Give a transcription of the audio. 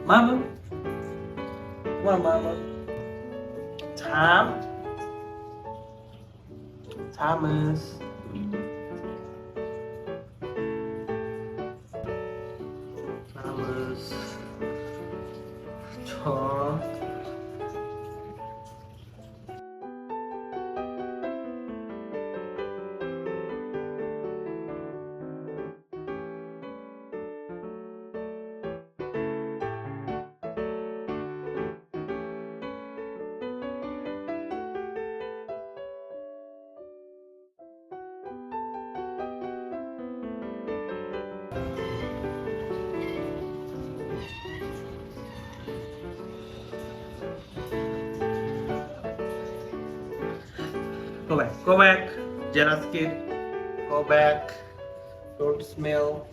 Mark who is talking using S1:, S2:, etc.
S1: Mama. Come on, Mama. Tom. Thomas. Thomas. Tom. Go back. Go back. Jealous kid. Go back. Don't smell.